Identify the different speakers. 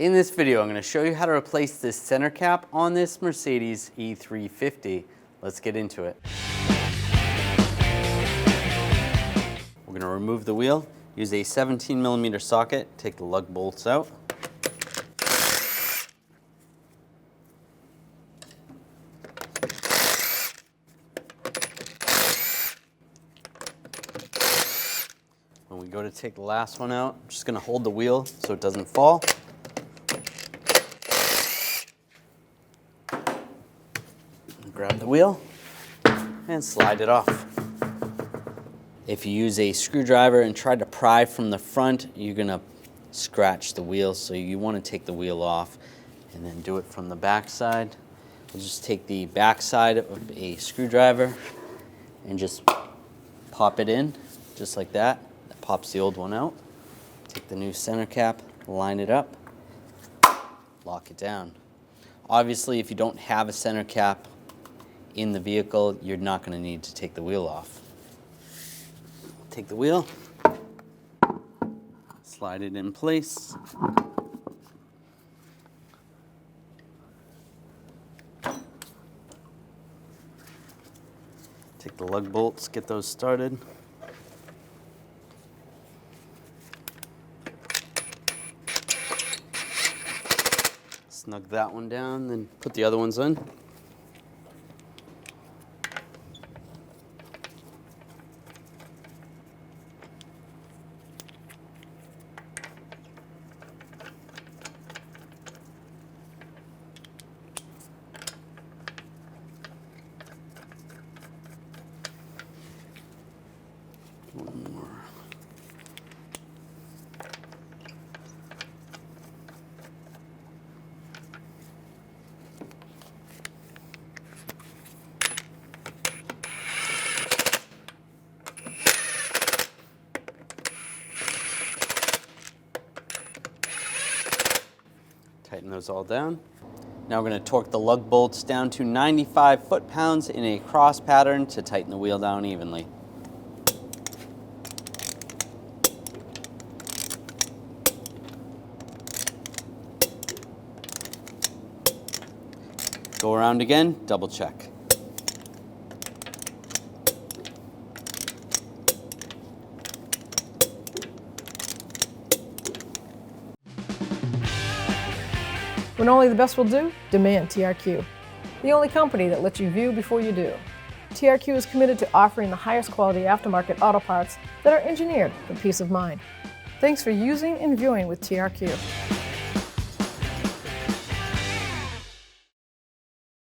Speaker 1: In this video, I'm going to show you how to replace this center cap on this Mercedes E350. Let's get into it. We're going to remove the wheel, use a 17mm socket, take the lug bolts out. When we go to take the last one out, I'm just going to hold the wheel so it doesn't fall. Grab the wheel and slide it off. If you use a screwdriver and try to pry from the front, you're going to scratch the wheel, so you want to take the wheel off and then do it from the back side. We'll just take the back side of a screwdriver and just pop it in, just like that. That pops the old one out. Take the new center cap, line it up, lock it down. Obviously, if you don't have a center cap in the vehicle, you're not going to need to take the wheel off. Take the wheel, slide it in place. Take the lug bolts, get those started. Snug that one down, then put the other ones in. One more. Tighten those all down. Now we're going to torque the lug bolts down to 95 foot-pounds in a cross pattern to tighten the wheel down evenly. Go around again, double check.
Speaker 2: When only the best will do, demand TRQ. The only company that lets you view before you do. TRQ is committed to offering the highest quality aftermarket auto parts that are engineered for peace of mind. Thanks for using and viewing with TRQ.